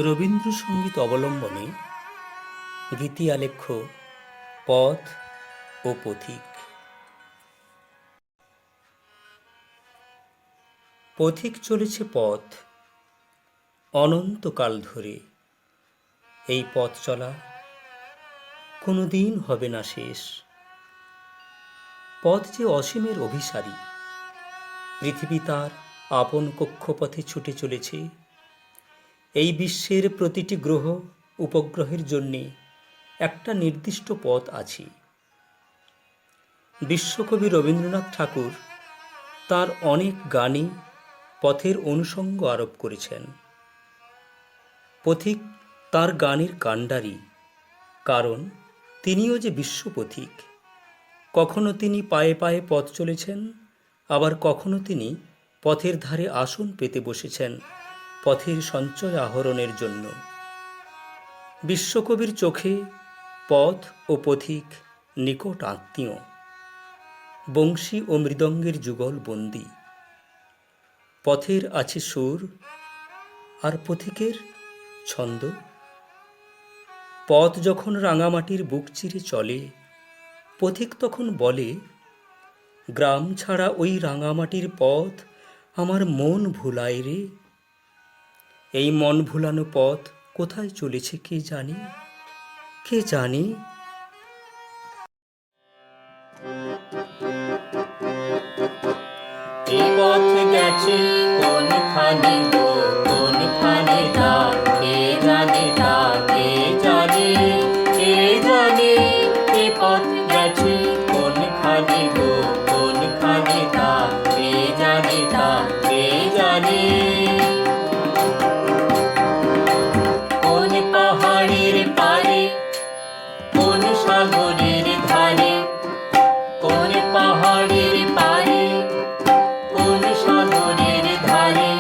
রবীন্দ্রসঙ্গীত অবলম্বনে গীতি আলেখ্য পথ ও পথিক। পথিক চলেছে পথ অনন্তকাল ধরে। এই পথ চলা কোনো দিন হবে না শেষ। পথ যে অসীমের অভিসারী, পৃথিবী তার আপন কক্ষপথে ছুটে চলেছে। এই বিশ্বের প্রতিটি গ্রহ উপগ্রহের জন্যে একটা নির্দিষ্ট পথ আছে। বিশ্বকবি রবীন্দ্রনাথ ঠাকুর তার অনেক গানে পথের অনুষঙ্গ আরোপ করেছেন। পথিক তার গানের কাণ্ডারি, কারণ তিনিও যে বিশ্বপথিক। কখনো তিনি পায়ে পায়ে পথ চলেছেন, আবার কখনো তিনি পথের ধারে আসন পেতে বসেছেন পথের সঞ্চয় আহরণের জন্য। বিশ্বকবির চোখে পথ ও পথিক নিকট আত্মীয়, বংশী ও মৃদঙ্গের যুগল বন্দী। পথের আছে সুর আর পথিকের ছন্দ। পথ যখন রাঙামাটির বুক চিরে চলে, পথিক তখন বলে, গ্রাম ছাড়া ওই রাঙামাটির পথ আমার মন ভুলায় রে। এই মন ভুলানো পথ কোথায় চলেছে কে জানে, কে জানে। এ পথ গেছে কোনখানে গো, কোনখানে তা কে জানে, তা কে জানে, কে জানে। এ পথ গেছে কোনখানে গো, কোনখানে তা কে জানে, তা কে জানে। কোন পাহাড়ের পারে, কোন সাগরের ধারে, কোন পাহাড়ের পারে, কোন সাগরের ধারে,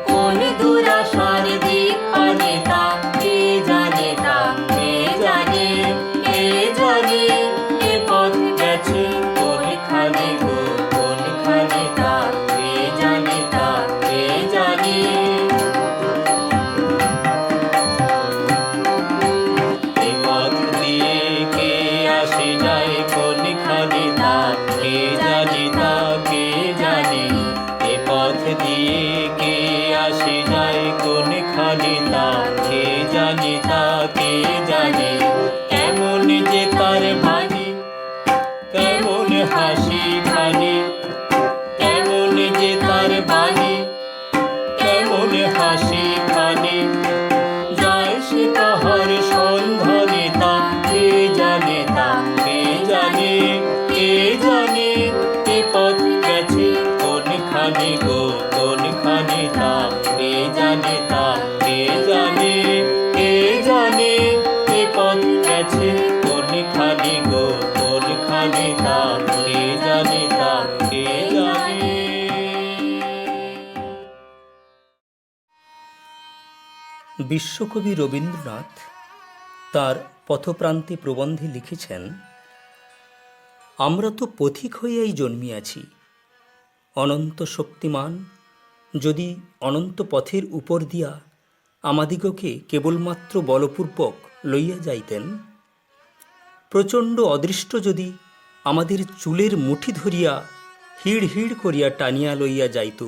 কোন দুরাশার দ্বীপ পানে তা কে জানে, তা কে জানে, কে জানে। এ পথ গেছে কোনখানে গো, কোনখানে তা কে জানে, তা কে জানে। এ পথ দিয়ে কে আসে যায় কোনখানে তা কে জানে, তা কে জানে। এ পথ দিয়ে কে আসে যায় কোনখানে তা কে জানে, তা কে জানে। কেমন যে তার বাণী, কেমন হাসি খানি, কেমন যে তার বাণী, কেমন হাসি খানি। যায় সে তাহার সন্ধানে তা কে জানে, তা কে জানে, কে জানে। এ পথ গেছে কোনখানে গো, কোনখানে তা কে জানে, তা কে জানে, কে জানে। এ পথ গেছে কোনখানে গো, কোনখানে তা কে জানে, তা কে জানে। বিশ্বকবি রবীন্দ্রনাথ তার পথপ্রান্তে প্রবন্ধে লিখেছেন, আমরা তো পথিক হইয়াই জন্মিয়াছি। অনন্ত শক্তিমান যদি অনন্ত পথের উপর দিয়া আমাদিগকে কেবলমাত্র বলপূর্বক লইয়া যাইতেন, প্রচণ্ড অদৃষ্ট যদি আমাদের চুলের মুঠি ধরিয়া হিড় হিড় করিয়া টানিয়া লইয়া যাইত,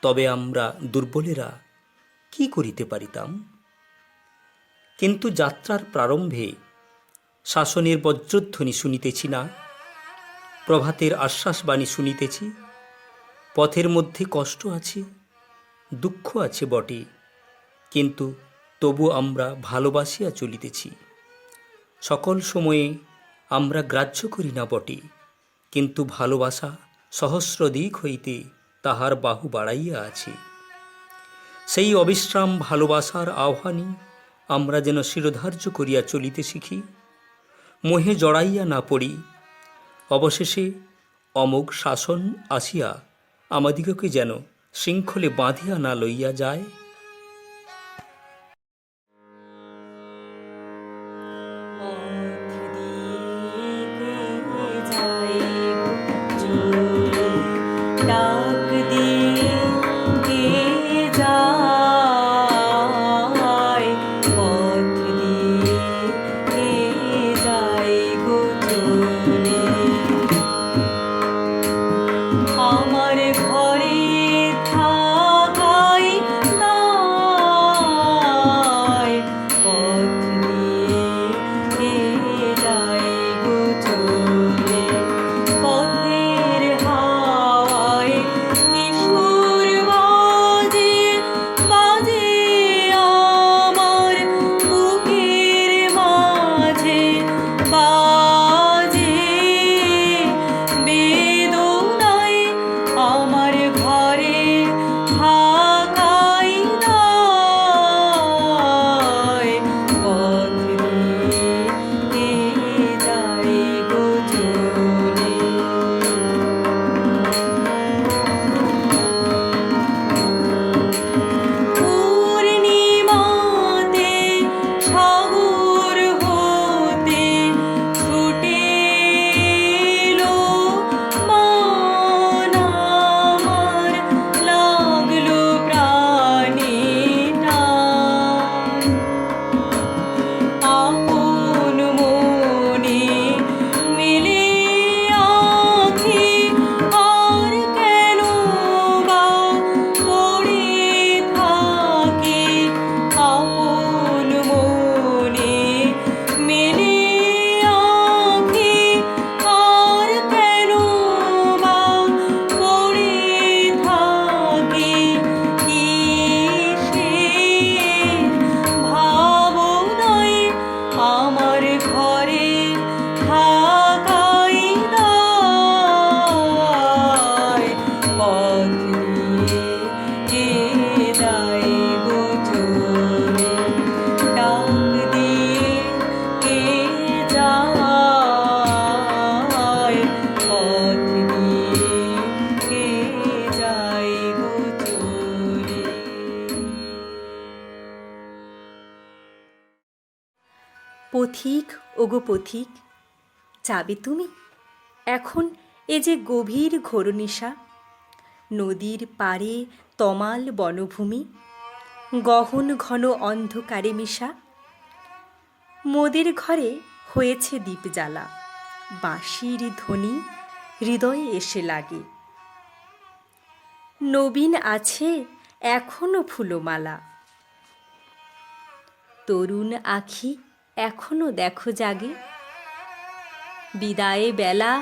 তবে আমরা দুর্বলেরা কি করিতে পারিতাম। কিন্তু যাত্রার প্রারম্ভে শাসনের বজ্রধ্বনি শুনিতেছি না, প্রভাতের আশ্বাসবাণী শুনিতেছি। পথের মধ্যে কষ্ট আছে, দুঃখ আছে বটে, কিন্তু তবু আমরা ভালোবাসিয়া চলিতেছি। সকল সময়ে আমরা গ্রাহ্য করি না বটে, কিন্তু ভালোবাসা সহস্র দিক হইতে তাহার বাহু বাড়াইয়া আছে। সেই অবিশ্রাম ভালোবাসার আহ্বানই আমরা যেন শিরোধার্য করিয়া চলিতে শিখি, মোহে জড়াইয়া না পড়ি। অবশেষে অমোঘ শাসন আসিয়া আমাদিগকে যেন শৃঙ্খলে বাঁধিয়া না লইয়া যায়। ডাক দিয়ে কে যায়। পথিক ওগো পথিক, যাবে তুমি এখন এ যে গভীর ঘোরনিশা, নদীর পাড়ে তমাল বনভূমি, গহন ঘন অন্ধকারে মিশা। মোদের ঘরে হয়েছে দীপ জ্বালা, বাঁশির ধ্বনি হৃদয়ে এসে লাগে। নবীন আছে এখনো ফুলমালা, তরুণ আখি এখনো দেখো জাগে। বিদায়ে বেলা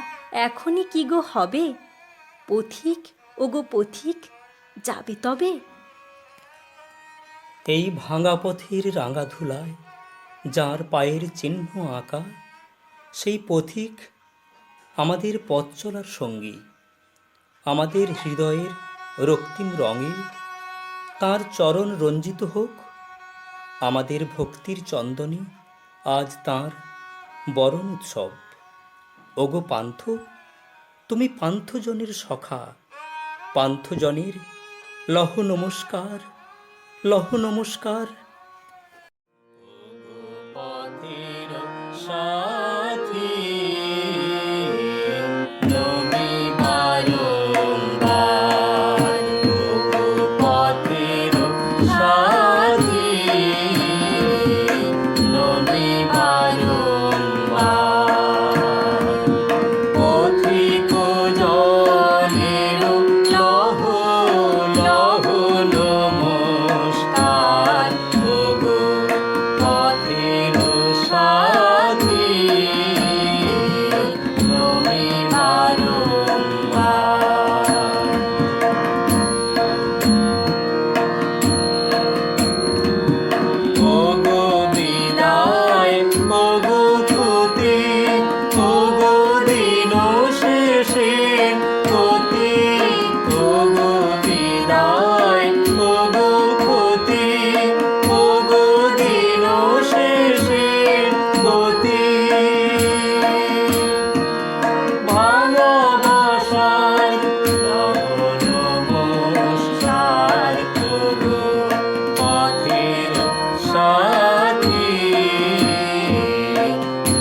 এখনই কি গো হবে, পথিক ওগো পথিক, যাবে তবে? এই ভাঙা পথের রাঙা ধুলায় যার পায়ের চিহ্ন আঁকা, সেই পথিক আমাদের পথ চলার সঙ্গী। আমাদের হৃদয়ের রক্তিম রঙে তার চরণ রঞ্জিত হোক। আমাদের ভক্তির চন্দনে আজ তাঁর বরণ উৎসব। ওগো পান্থ, তুমি পান্থজনের সখা, পান্থজনের লহ নমস্কার, লহ নমস্কার। পথের সাথী নবী বারংবার, পথের সাথী নবী বারংবার, পথিক জনের লহ লহ নমস্কার। ওগো পথের সাথী নবী বারংবার, ওগো বিদায় ওগো ক্ষতি, ওগো দিন শেষে ক্ষতি, ওগো বিদায় ওগো ক্ষতি, ওগো দিন শেষে ক্ষতি। ভালোবাসার লহ নমস্কার, ওগো পথের সাথী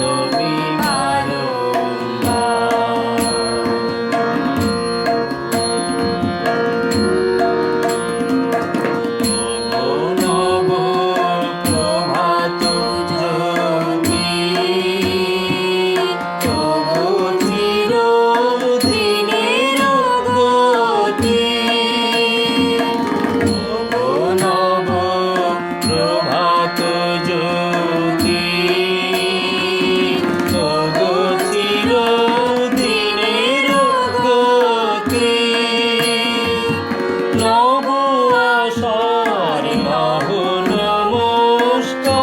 নবী বারংবার, নব প্রভাত জ্যোতি, তবু চিরদিনের গতি। নব প্রভাত জ্যোতি, তবু চিরদিনের গতি। নব আশার লহ নমস্কার,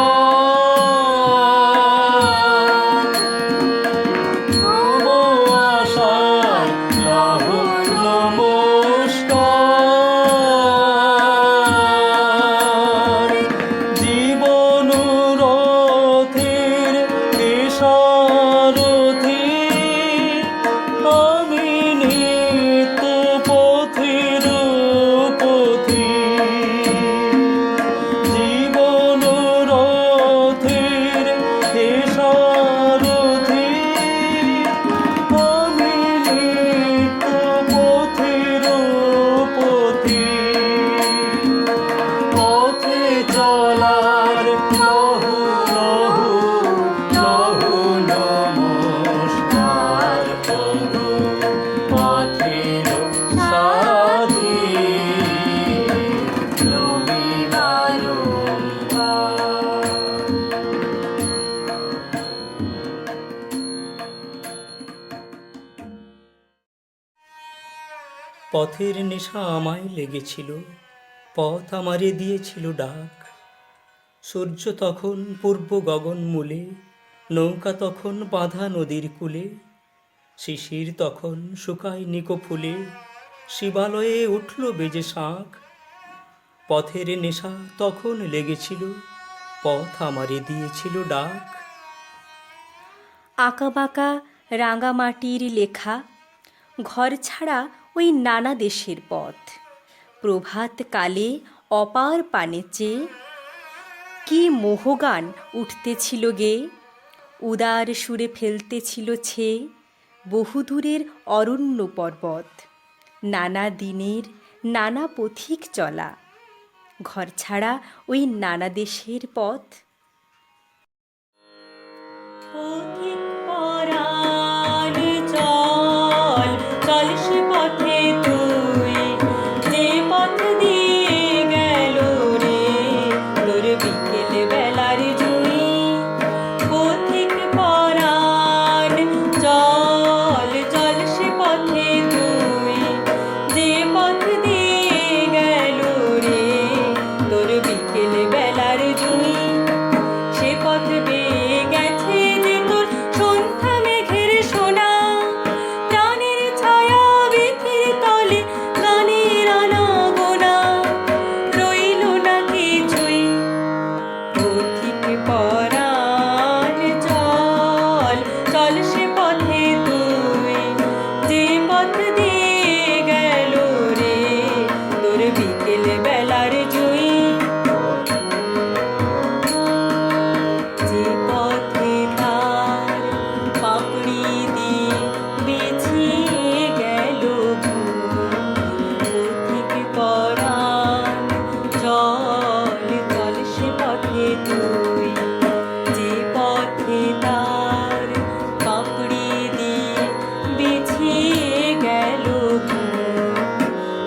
নব আশার লহ নমস্কার। জীবন রথের দিশারথী, আমি নিত্য পথের পথি। জীবন রথের দিশারথী, আমি নিত্য পথের পথি। পথে চলার লহ লহ লহ নমস্কার, ওগো পথের সাথী নবী বারংবার। পথের নেশা আমায় লেগেছিল, পথ আমারে দিয়েছিল ডাক। সূর্য তখন পূর্ব গগন মূলে, নৌকা তখন বাঁধা নদীর কূলে। শিশির তখন শুকায় নিকো ফুলে, শিবালয়ে উঠল বেজে শাঁখ। পথের নেশা তখন লেগেছিল, পথ আমারে দিয়েছিল ডাক। আঁকাবাঁকা রাঙামাটির লেখা, ঘর ছাড়া ওই নানা দেশের পথ। প্রভাত কালে অপার পানে চেয়ে কি মোহগান উঠতেছিল গে। উদার সুরে ফেলতেছিল ছে বহুদূরের অরণ্য পর্বত, নানা দিনের নানা পথিক চলা, ঘর ছাড়া ওই নানা দেশের পথ। পথিক পরাণ চল, চল সে পথে তুই, যে পথ দিয়ে গেল রে তোর বিকেল বেলার জুই। পথিক পরাণ চল, চল সে পথে তুই, যে পথ দিয়ে গেল রে তোর বিকেল বেলার জুই। সে পথ বেয়ে গেছে যে তোর সন্ধ্যা মেঘের সোনা, প্রাণের ছায়া বিথির তলে গানের আনাগোনা, রইল না কিছুই। পথিক পরাণ চল, চল সে পথে তুই, যে পথ দিয়ে গেল রে তোর বিকেল বেলার জুই। যে পথে তার পাপড়ি দিয়ে বিছিয়ে গেল পথিক পরাণ চল, চল সে পথে তুই, যে পথে তার পাপড়ি দিয়ে বিছিয়ে গেল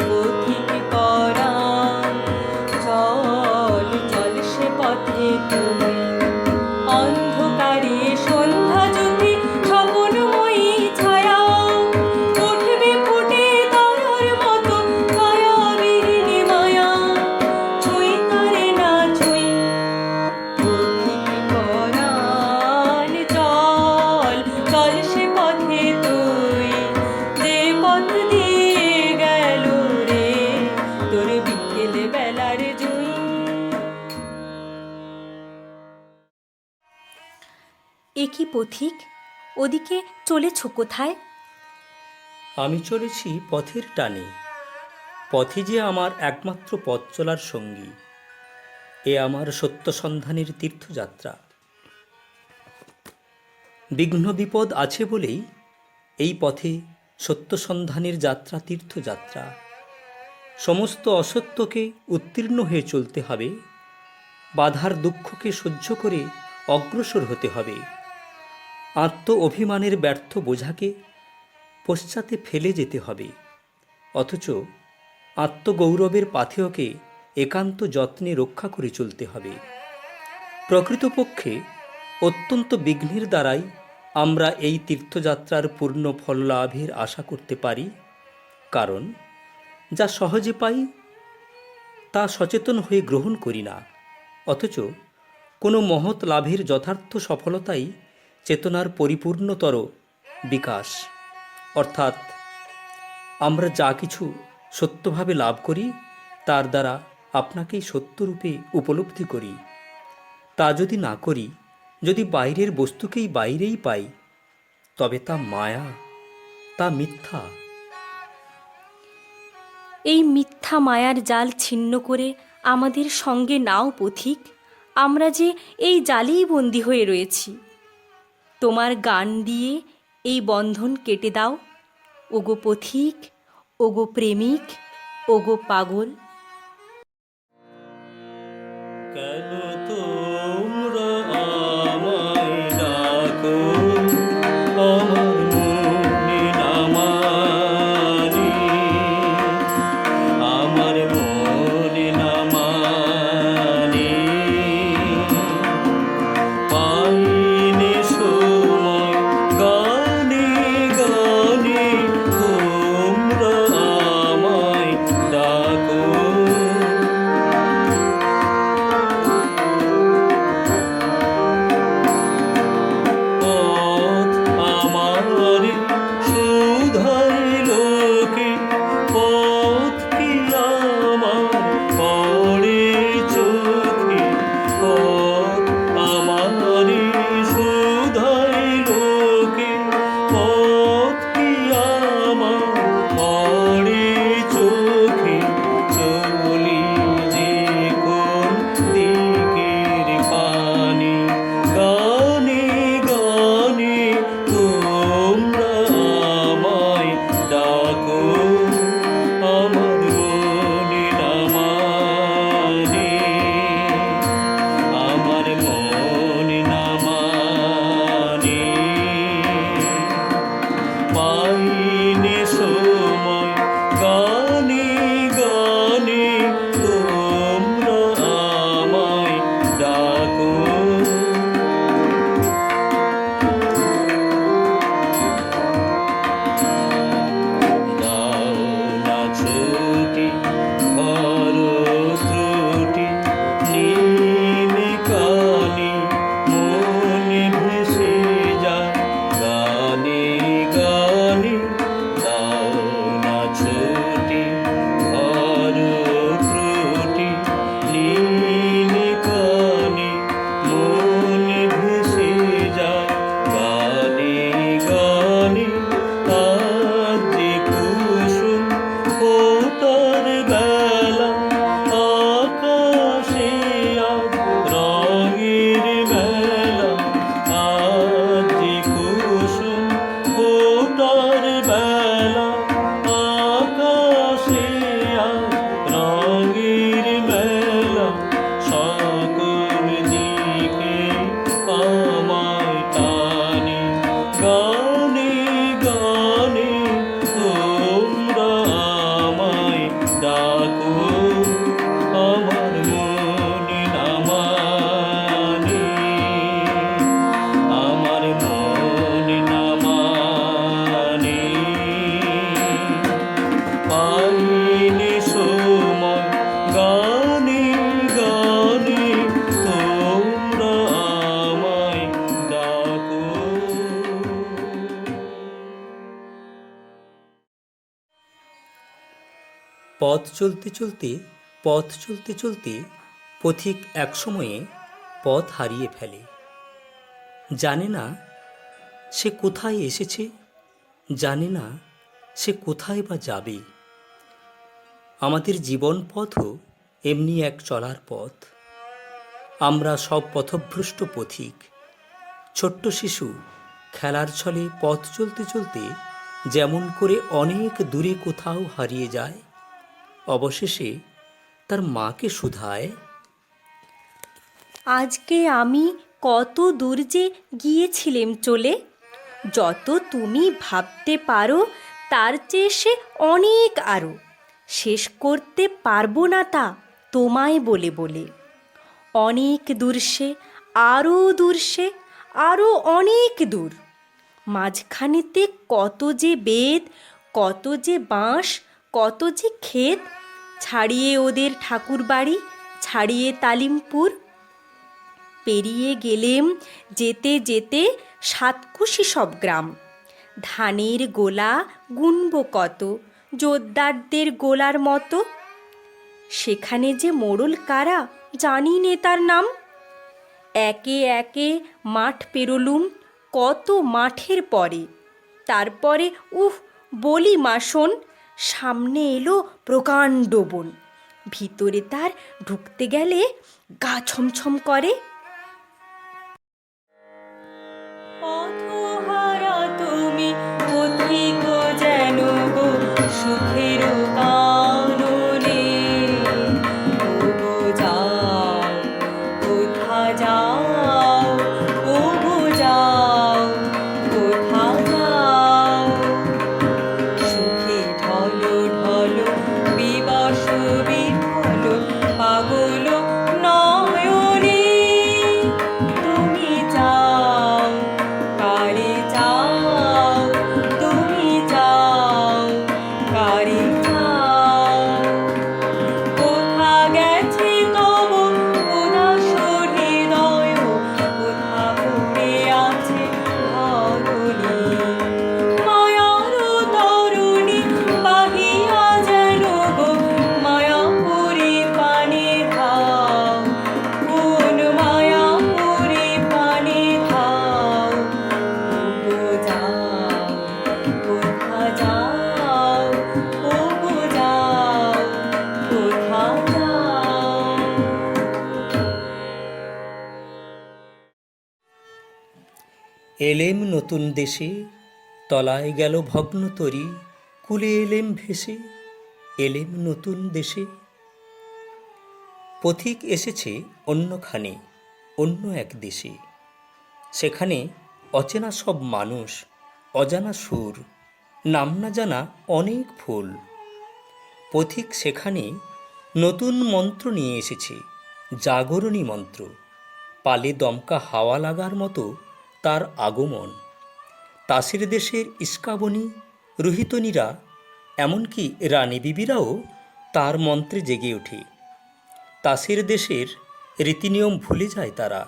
পথিক পরাণ চল, চল সে পথে তুই। অন্ধকারে সন্ধ্যা জ্যোতি স্বপনময়ী ছায়া, উঠবে ফুটে তারার মতো ছায়াবিহীন মায়া, ছুঁই তারে না ছুঁই। পথিক পরাণ চল, চল সে পথে তুই, যে পথ দিয়ে গেল রে তোর বিকেল বেলার জুই। একই পথিক, ওদিকে চলেছ কোথায়? আমি চলেছি পথের টানে, পথই যে আমার একমাত্র পথ চলার সঙ্গী। এ আমার সত্য সন্ধানের তীর্থযাত্রা। বিঘ্ন বিপদ আছে বলেই এই পথে সত্য সন্ধানের যাত্রা তীর্থযাত্রা। সমস্ত অসত্যকে উত্তীর্ণ হয়ে চলতে হবে, বাধার দুঃখকে সহ্য করে অগ্রসর হতে হবে, আত্ম অভিমানের ব্যর্থ বোঝাকে পশ্চাতে ফেলে যেতে হবে, অথচ আত্মগৌরবের পাথেয়কে একান্ত যত্নে রক্ষা করে চলতে হবে। প্রকৃতপক্ষে অত্যন্ত বিঘ্নের দ্বারাই আমরা এই তীর্থযাত্রার পূর্ণ ফল লাভের আশা করতে পারি, কারণ যা সহজে পাই তা সচেতন হয়ে গ্রহণ করি না, অথচ কোনো মহৎ লাভের যথার্থ সফলতাই চেতনার পরিপূর্ণতর বিকাশ। অর্থাৎ আমরা যা কিছু সত্যভাবে লাভ করি তার দ্বারা আপনাকেই সত্যরূপে উপলব্ধি করি। তা যদি না করি, যদি বাইরের বস্তুকেই বাইরেই পাই, তবে তা মায়া, তা মিথ্যা। এই মিথ্যা মায়ার জাল ছিন্ন করে আমাদের সঙ্গে নাও পথিক, আমরা যে এই জালেই বন্দী হয়ে রয়েছি। তোমার গান দিয়ে এই বন্ধন কেটে দাও, ওগো পথিক, ওগো প্রেমিক, ওগো পাগল। কেন তোমরা আমায় ডাকো, আমার মনে না মানি, আমার মনে না মানি, পাইনি সময় গানে গানে তোমরা আমায় ডাকো। পথ চলতে চলতে পথ চলতে চলতে পথিক একসময়ে পথ হারিয়ে ফেলে। জানে না সে কোথায় এসেছে, জানে না সে কোথায় বা যাবে। আমাদের জীবন পথও এমনি এক চলার পথ। আমরা সব পথভ্রষ্ট পথিক। ছোট্ট শিশু খেলার ছলে পথ চলতে চলতে যেমন করে অনেক দূরে কোথাও হারিয়ে যায়, অবশেষে তার মাকে শুধায়, আজকে আমি কত দূর যে গিয়েছিলেম চলে, যত তুমি ভাবতে পারো তার চেয়ে সে অনেক আরও, শেষ করতে পারবো না তা তোমায় বলে বলে। অনেক দূর সে, আরও দূর সে, আরও অনেক দূর। মাঝখানেতে কত যে বেদ, কত যে বাঁশ, কত যে ক্ষেত, ছাড়িয়ে ওদের ঠাকুর বাড়ি, ছাড়িয়ে তালিমপুর। পেরিয়ে গেলেম যেতে যেতে সাতকুশি সব গ্রাম। ধানের গোলা গুনব কত, জোদ্দারদের গোলার মতো। সেখানে যে মোড়ল কারা জানি নে তার নাম। একে একে মাঠ পেরোলুম কত মাঠের পরে। তারপরে বলি মা শোন, সামনে এলো প্রকাণ্ড বন। ভিতরে তার ঢুকতে গেলে গা ছমছম করে। পথহারা তুমি পথিক যেন গো সুখের কাননে। ওগো যাও, কোথা যাও, ওগো যাও, কোথা যাও। সুখে ঢলো ঢলো বিবশ বিফল পাগল নয়নে। তুমি যাও, কারে যাও, তুমি যাও, কারে যাও। কোথা গেছে তব উদাস হৃদয়, কোথা পড়ে আছে ধরণী। মায়ার তরুণী বাহিয়া যেন গো মায়াপুরী পানে ধাও। কোন মায়াপুরী পানে ধাও। ওগো যাও, কোথা যাও, ওগো যাও, কোথা যাও। এলেম নতুন দেশে, তলায় গেল ভগ্ন তরী, কুলে এলেম ভেসে, এলেম নতুন দেশে। পথিক এসেছে অন্যখানে, অন্য এক দেশে। সেখানে অচেনা সব মানুষ, অজানা সুর, নাম না জানা অনেক ফুল। পথিক সেখানে নতুন মন্ত্র নিয়ে এসেছে, জাগরণী মন্ত্র। পালে দমকা হাওয়া লাগার মতো তার আগমন। তাসের দেশের ইস্কাবনী, রুহিতনীরা, এমনকি রানী বিবিরাও তার মন্ত্রে জেগে ওঠে। তাসের দেশের রীতিনিয়ম ভুলে যায় তারা।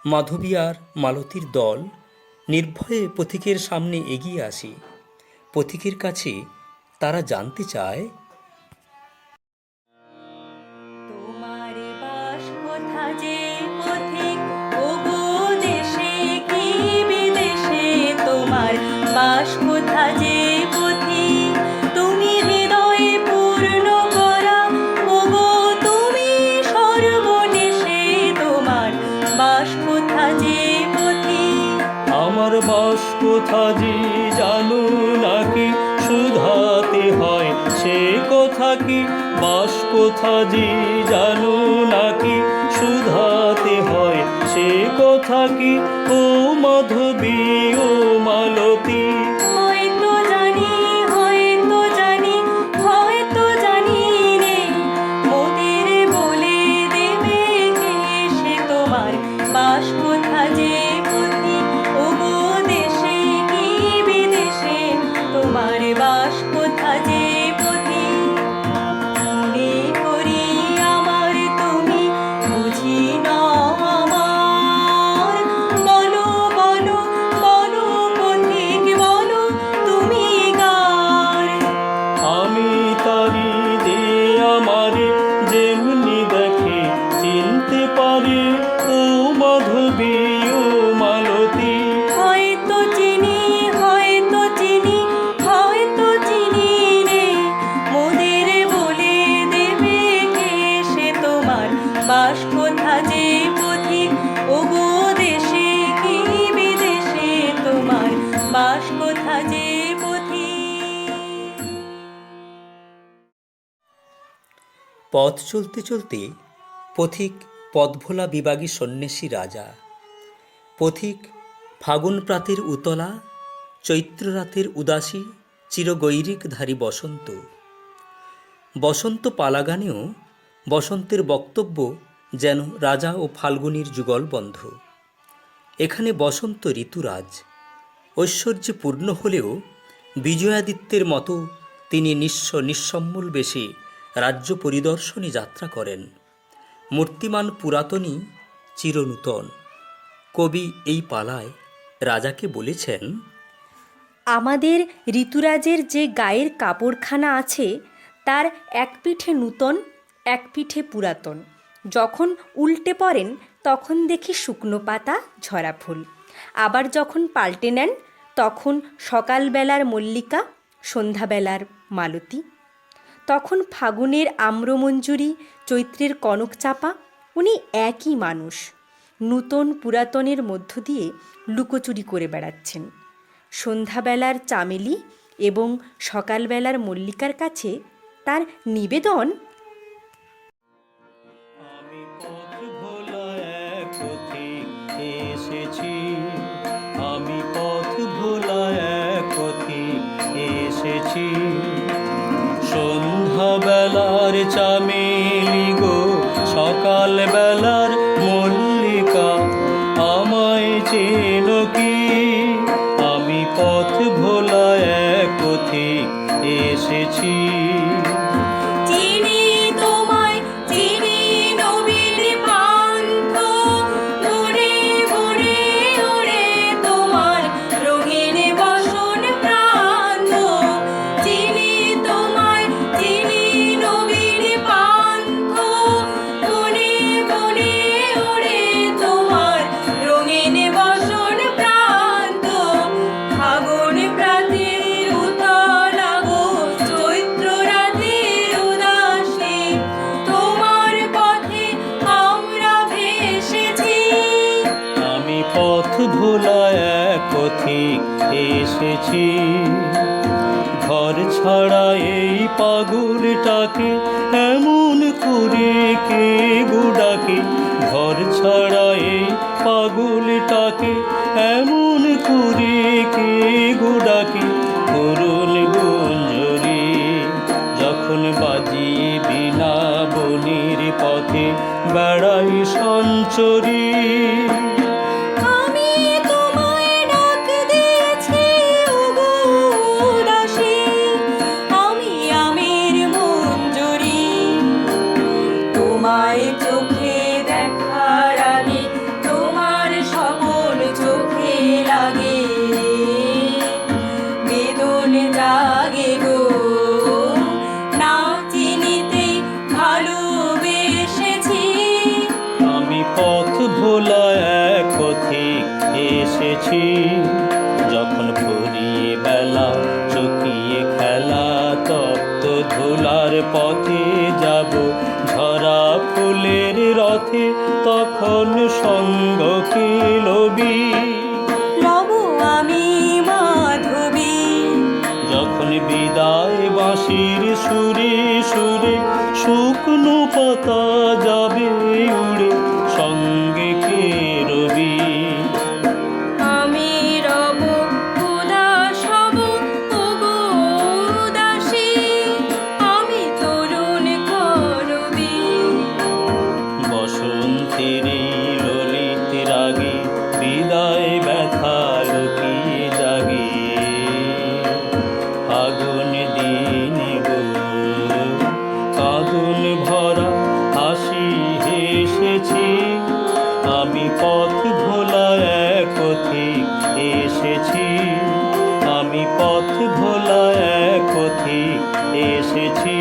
মাধবী আর মালতীর দল নির্ভয়ে পথিকের সামনে এগিয়ে আসে। পথিকের কাছে তারা জানতে চায়, তোমার বাস কোথা যে পথিক, ওগো দেশে কি বিদেশে। তোমার বাস কোথা যে পথিক, তুমি হৃদয়ে পূর্ণ করা, ওগো তুমি সর্বনেশে। তোমার বাস কোথা যে পথিক। আমার বাস কোথা যে জানো নাকি, শুধাতে হয় সে কথা কি। বাস কোথা যে জানো নাকি, শুধাতে হয় সে কথা কি। ও মাধবী, ও মালতী, হয়তো জানি, হয়তো জানি, হয়তো জানি রে। মোদের বলে দেবে কে সে। তোমার বাস কোথা যে পথিক, ওগো দেশে কি বিদেশে। তোমার বাস কোথা যে পথিক। মনে করি আমার তুমি বুঝি না আমার। বলো বলো বলো পথিক বলো। পথ চলতে চলতে পথিক পথভোলা বিভাগী সন্ন্যাসী রাজা, পথিক ফাগুন প্রাতের উতলা, চৈত্র রাতের উদাসী, চিরগৈরিকধারী বসন্ত। বসন্ত পালাগানেও বসন্তের বক্তব্য যেন রাজা ও ফাল্গুনীর যুগলবন্ধ। এখানে বসন্ত ঋতুরাজ, ঐশ্বর্যে পূর্ণ হলেও বিজয়াদিত্যের মতো তিনি নিঃসম্মল বেশে রাজ্য পরিদর্শনে যাত্রা করেন। মূর্তিমান পুরাতনই চিরনূতন। কবি এই পালায় রাজাকে বলেছেন, আমাদের ঋতুরাজের যে গায়ের কাপড়খানা আছে তার এক পিঠে নূতন, এক পিঠে পুরাতন। যখন উল্টে পড়েন তখন দেখি শুকনো পাতা, ঝরা ফুল। আবার যখন পাল্টে নেন তখন সকালবেলার মল্লিকা, সন্ধ্যাবেলার মালতী। তখন ফাগুনের আম্রমঞ্জুরি, চৈত্রের কনক চাপা। উনি একই মানুষ, নূতন পুরাতনের মধ্য দিয়ে লুকোচুরি করে বেড়াচ্ছেন। সন্ধ্যাবেলার চামেলি এবং সকালবেলার মল্লিকার কাছে তার নিবেদন, আমি পথ ভোলা এক পথিক এসেছি, আমি পথ ভোলা এক পথিক এসেছি। সন্ধ্যাবেলার চামেলি গো, সকাল বেলার মল্লিকা, আমায় চেনো কি? আমি পথ ভোলা এক পথিক এসেছি। চিনি তোমায়, চিনি নবীন পান্থ, ভোরে ভোরে ওরে তোমার রঙিন বসন প্রান্ত। চিনি তোমায়, চিনি নবীন পান্থ, ভোরে ভোরে ওরে তোমার রঙিন বসন প্রান্ত। ফাগুন প্রাতের উতলা গো, চৈত্র রাতের উদাসী, তোমার পথে আমরা ভেসেছি। আমি পথ ভোলা এক পথিক এসেছি। ঘর ছাড়া এই পাগলটাকে এমন করে কে গো ডাকে? ঘর ছাড়া এই পাগলটাকে এমন করে কে গো ডাকে? করুণ গুঞ্জরি যখন বাজিয়ে বিনা বনির পথে বেড়াই সঞ্চরী। আমি তোমায় ডাক দিয়েছি ওগো দাসী, আমি আমের মঞ্জরি। তোমায় চোখে দেখার আগে তোমার সকল চোখে লাগে বেদন জাগে গো, না চিনিতে ভালোবেসেছি। আমি পথ ভোলা এক পথিক এসেছি। যখন ফুরিয়ে বেলা, চকিয়ে খেলা, তপ্ত ধুলার পথে যাব ঝরা ফুলের রথে, তখন সঙ্গ কি লবি? লব আমি মাধবী, যখন বিদায় বাঁশির সুরে সুরে শুকনো পাতা যাবে উড়ে, সঙ্গে কে রবি? আমি রব উদাস হব ওগো দাসী, আমি তরুণ করবি। বসন্তের এই ললিত রাগে বিদায় ব্যথা লুকিয়ে জাগে। ফাগুন দিন গো, কাঁদুন ভরা হাসি হেসেছি। আমি পথ ভোলা এক পথিক এসেছি। আমি পথ ভোলা এক পথিক এসেছি।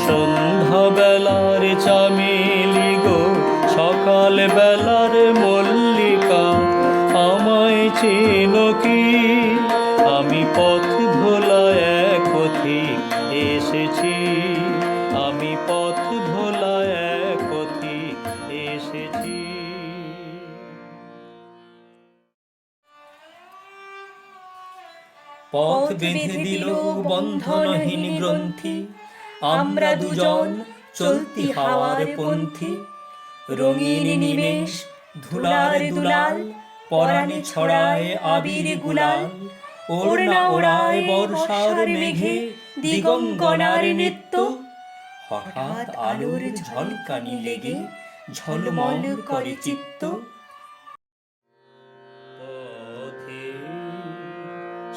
সন্ধ্যাবেলার চামেলি গো, সকাল বেলার মল্লিকা, আমায় চেনো কি? আমি পথ ভোলা এক পথিক এসেছি। আমি পথ ভোলা এক পথিক এসেছি। পথ বেঁধে দিল বন্ধনহীন গ্রন্থি, আমরা দুজন চলতি হাওয়ার পন্থী, রঙিন নিমেষ ধুলার দুলাল, পরাণে ছড়ায় আবির গুলাল, ওড়না ওড়ায় বর্ষার মেঘে দিগঙ্গনার নৃত্য। হঠাৎ আলোর ঝলকানি লেগে ঝলমল করে চিত্ত। পথে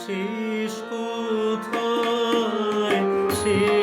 শেষ কোথায়, শেষ